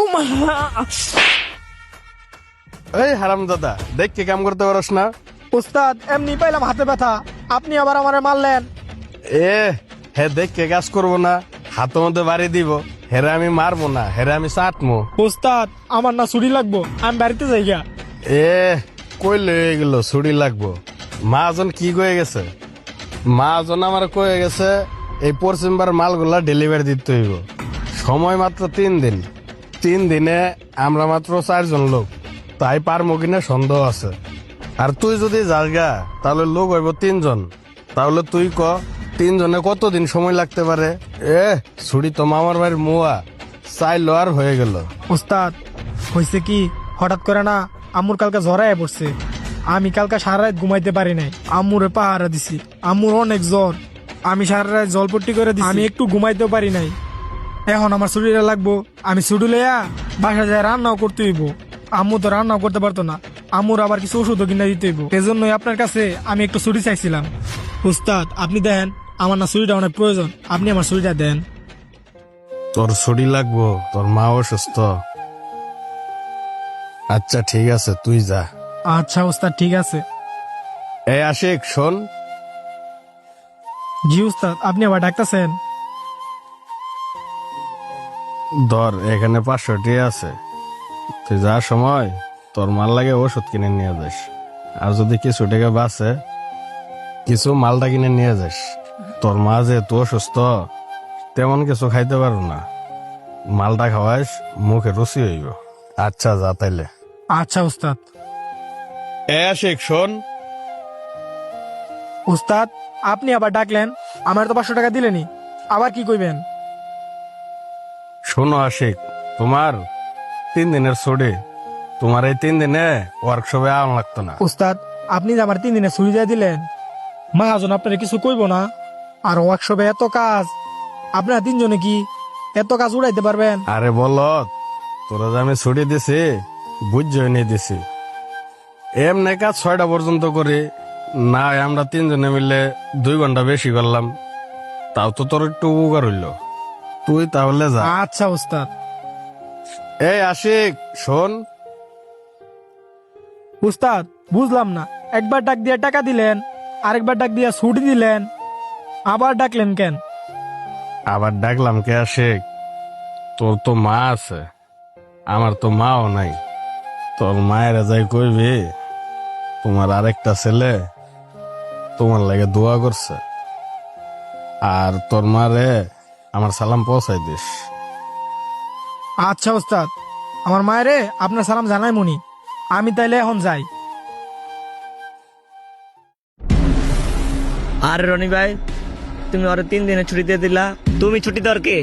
উমা! এই হারাম দাদা, দেখ কি কাম করতে পারস না? উস্তাদ, এমনি পাইলাম হাতে ব্যথা, আপনি আবার আমারে মারলেন। এ হে দেখ কে কাজ করবো না, হাতের মধ্যে বাড়ি দিব, হেরে আমি মারবো না, হেরে আমি চাটমো। উস্তাদ, আমার না ছুরি লাগবো, আমি বাড়িতে যাই গা। এ কইলে এগুলো ছুরি লাগবো? মাজন কি কয়ে গেছে? মাজন আমার কয়ে গেছে এই পশ্চিমবার মালগুলা ডেলিভারি দিতে হইব, সময় মাত্র 3 দিন। 3 দিনে আমরা মাত্র 4 জন লোক, তাই পারবো কিনা সন্দেহ আছে। আর তুই যদি যাস গা তাহলে লোক হইব 3 জন, তাহলে তুই ক 3 জনে কতদিন সময় লাগতে পারে? ছুরি তো মামার বাড়ির মুয়া, চাইলো আর হয়ে গেল। উস্তাদ, হয়েছে কি, হঠাৎ করে না আম্মুর কালকে জ্বরায় পড়ছে। আমি কালকে সারা রাত ঘুমাইতে পারি নাই, আম্মুরে পাহারা দিছি। আম্মুর অনেক জ্বর, আমি সারা রাত জলপট্টি করে দিছি, আমি একটু ঘুমাইতেও পারি নাই। এখন আমার ছুটিটা লাগবো, আমি ছুটি লইয়া বাসা যায় রান্নাও করতে হইব। আম্মু তো রান্নাও করতে পারতো না, আম্মুর আবার কিছু ওষুধও কিনা দিতে হইব। এজন্যই আপনার কাছে আমি একটু ছুটি চাইছিলাম। উস্তাদ, আপনি দেন, আমার না ছুটিটা অনেক প্রয়োজন, আপনি আমার ছুটিটা দেন। তোর ছুটি লাগবো? তোর মা অসুস্থ। আচ্ছা ঠিক আছে, তুই যা। আচ্ছা উস্তাদ, ঠিক আছে। এই আশিক শোন, জি উস্তাদ, আপনি আবার ডাকতেছেন? ধর এখানে 500 আছে, তুই যা সময় তোর মাল লাগে ওষুধ কিনে নিয়ে যাস, আর যদি কিছু টাকা বাঁচে কিছু মালটা কিনে নিয়ে যাস। তোর মা যেহেতু অসুস্থ, তেমন কিছু খাইতে পারো না, মালটা খাওয়াইস, মুখে রুচি হইব। আচ্ছা যা তাইলে। আচ্ছা উস্তাদ। এ আশিক শোন, উস্তাদ, আপনি আবার ডাকলেন, আমার তো 500 টাকা দিলেনি, আবার কি কইবেন? শোনো আশিক, তোমার 3 দিনের ছুটি, তোমার এই 3 দিনে ওয়ার্কশপে আম লাগতো না। উস্তাদ, আপনি যে আমার 3 দিনে ছুটি দিয়ে দিলেন, মহাজন আপনার কিছু কইব না? আর ওয়ার্কশপে এত কাজ, আপনারা 3 জনে কি এত কাজ উড়াইতে পারবেন? আরে বল, তোরা যে আমি ছুটি দিছি বুঝছই নিয়ে দিছি, এমনি কাজ 6টা পর্যন্ত করি না, আমরা 3 জনে মিলে 2 ঘন্টা বেশি করলাম, তাও তো তোর একটু উপকার হইল। তুই তাহলে যা। আচ্ছা উস্তাদ। এই আশিক শোন, উস্তাদ, বুঝলাম না, একবার ডাক দিয়ে টাকা দিলেন, আরেকবার ডাক দিয়ে ছুটি দিলেন, আবার ডাকলেন কেন? আবার ডাকলাম কে আশিক? তোর তো মা আছে, আমার তো মাও নাই। তোর মায়ের যাই কইবি তোমার আরেকটা ছেলে তোমার লাগে দোয়া করছে, আর তোর মারে আমার সালাম পৌঁছাই দিস। আচ্ছা উস্তাদ, আমার মায়েরে আপনার সালাম জানাই মনি, আমি তাইলে এখন যাই। আর রনি ভাই, তুমি ওর 3 দিনের ছুটি দিয়ে দিলা। তুমি ছুটি দেওয়ার কে?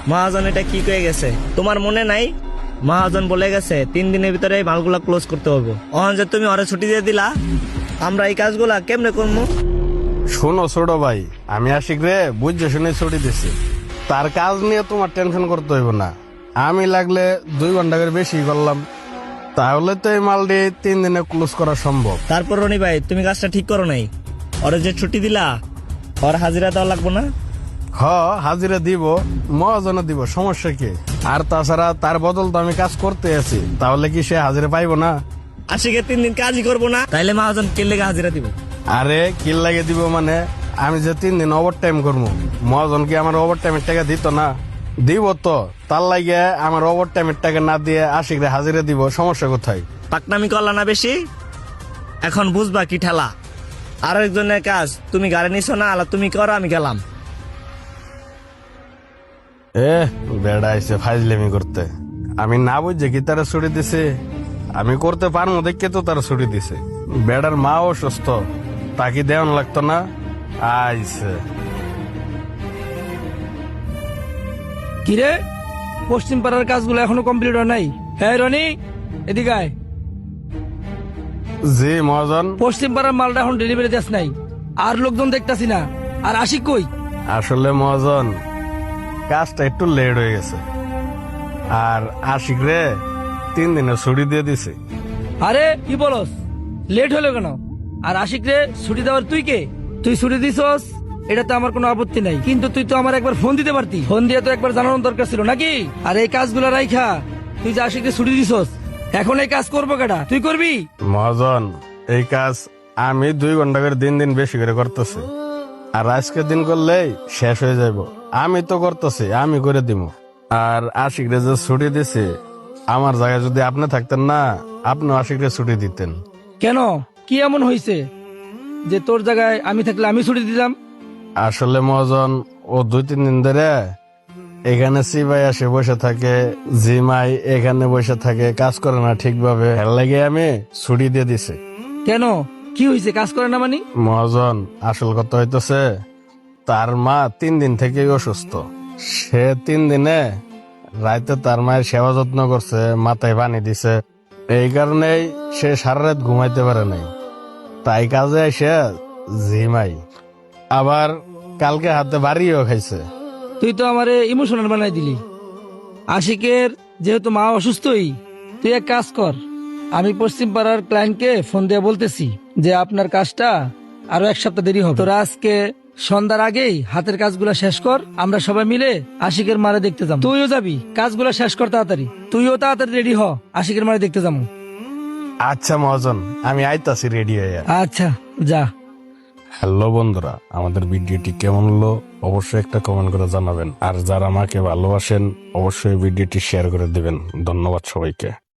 মহাজন এটা কি কয়ে গেছে তোমার মনে নাই? মহাজন বলে গেছে 3 দিনের ভিতরে এই মালগুলা ক্লোজ করতে হবে। অহন যে তুমি ওরা ছুটি দিয়ে দিলা, আমরা এই কাজগুলা কেমনে করবো? শোনো ছোট ভাই, আমি আশিক রে বুঝে শুনে ছুটি দিছি, তার কাজ নিয়ে তোমার টেনশন করতে হইব না। আমি লাগলে 2 ঘন্টা করে বেশি করলাম, তাহলে তো এই মালটি 3 দিনে ক্লোজ করা সম্ভব। তারপর রনি ভাই, তুমি কাজটা ঠিক করো নাই। ওরা যে ছুটি দিলা, ওর হাজিরা দেওয়া লাগবো না? হ, হাজিরা দিব, মহাজনে দিব, সমস্যা কি? আর তাছাড়া তার বদল তো আমি কাজ করতে আছি, তাহলে কি সে হাজিরা পাইবো না? আশিকে 3 দিন কাজই করবো না, তাইলে মহাজন কে লেগে হাজিরা দিব? আরে কি লাগে দিব মানে, আমি যে 3 দিন ওভার টাইম করবো, মহাজন কি আমার ওভার টাইমের টাকা দিত না? দিব তো, তার লাগে আমার ওভার টাইমের টাকা না দিয়ে আশিকরে হাজিরা দিব, সমস্যা কোথায়? পাকনামি করলা না বেশি, এখন বুঝবা কি ঠেলা। আর একজনের কাজ তুমি গাড়ি নিছো না, আলা তুমি করো, আমি গেলাম। বেড়া আইছে ফাইজলেমি করতে, আমি না বুঝে কি তারা ছুটি দিছে? আমি করতে পারবো দেখে তো তারা ছুটি দিছে। বেড়ার মা অসুস্থ, তাকে দেওয়ান লাগতো না, আইছে। কিরে, পশ্চিম পাড়ার কাজগুলো এখনো কমপ্লিট হয় নাই? হ্যাঁ রনি, এদিকে আয়। জি মহাজন। পশ্চিম পাড়ার মালটা এখন ডেলিভারি দেস নাই, আর লোকজন দেখতাছি না। আর আশিক কই? আসলে মহাজন কাজটা একটু লেট হয়ে গেছে, আর আশিক রে 3 দিনের ছুটি দিয়ে দিছে। আরে কি বলস, লেট হলো কেন? আর আশিক রে ছুটি দেওয়ার তুই কে? তুই ছুটি দিছস, এটাতে আমার কোনো আপত্তি নাই, কিন্তু তুই তো আমার একবার ফোন দিতে পারতি। ফোন দিয়ে তো একবার জানানোর দরকার ছিল নাকি? আর এই কাজগুলো রাইখা তুই যে আশিকরে ছুটি দিছস, এখন এই কাজ করবো কেডা? তুই করবি? মহাজন, এই কাজ আমি 2 ঘন্টা করে দিন দিন বেশি করে করতেছি, আর আজকের দিন করলেই শেষ হয়ে যাইব। আমি তো করতেছি, আমি করে দিব। আর আশিকরে যে ছুটি দিছি, আমার জায়গায় যদি আপনি থাকতেন না, আপনিও আশিকরে ছুটি দিতেন। কেন, কি এমন হয়েছে যে তোর জায়গায় আমি থাকলে আমি ছুটি দিতাম? আসলে মহাজন, ও 2-3 দিন ধরে এখানে সিবাই আসে বসে থাকে, জিমাই এখানে বসে থাকে, কাজ করে না ঠিকভাবে। এর লাগে আমি ছুটি দিয়ে দিছি। কেন, কি হয়েছে? কাজ করে না মানে? মহাজন, আসল কথা হইতেছে তার মা 3 দিন থেকেই অসুস্থ। সে 3 দিনে রাতে তার মায়ের সেবা যত্ন করছে, মাথায় পানি দিছে। এই কারণেই সে সারা রাত ঘুমাইতে পারে নাই, তাই কাজে এসে জিমাই। আবার কালকে হাতে বাড়িও খাইছে। তুই তো আমারে ইমোশনাল বানাই দিলি। আশিকের যেহেতু মা অসুস্থই, তুই এক কাজ কর, আমি পশ্চিম পাড়ার ক্লায়েন্টকে ফোন দিয়ে বলতেছি যে আপনার কাজটা আরো 1 সপ্তাহ দেরি হবে। তোরা আজকে সন্ধ্যার আগেই হাতের কাজগুলো শেষ কর, আমরা সবাই মিলে আশিকের মারে দেখতে যাবো। তুইও যাবি, কাজগুলো শেষ কর তাড়াতাড়ি। তুইও তাড়াতাড়ি রেডি হ, আশিকের মারে দেখতে যাবো। আচ্ছা মহাজন, আমি আইতাছি রেডি হয়ে। আচ্ছা, যা। হ্যালো বন্ধুরা, আমাদের ভিডিওটি কেমন হলো অবশ্যই একটা কমেন্ট করে জানাবেন। আর যারা আমাকে ভালোবাসেন অবশ্যই ভিডিওটি শেয়ার করে দিবেন। ধন্যবাদ সবাইকে।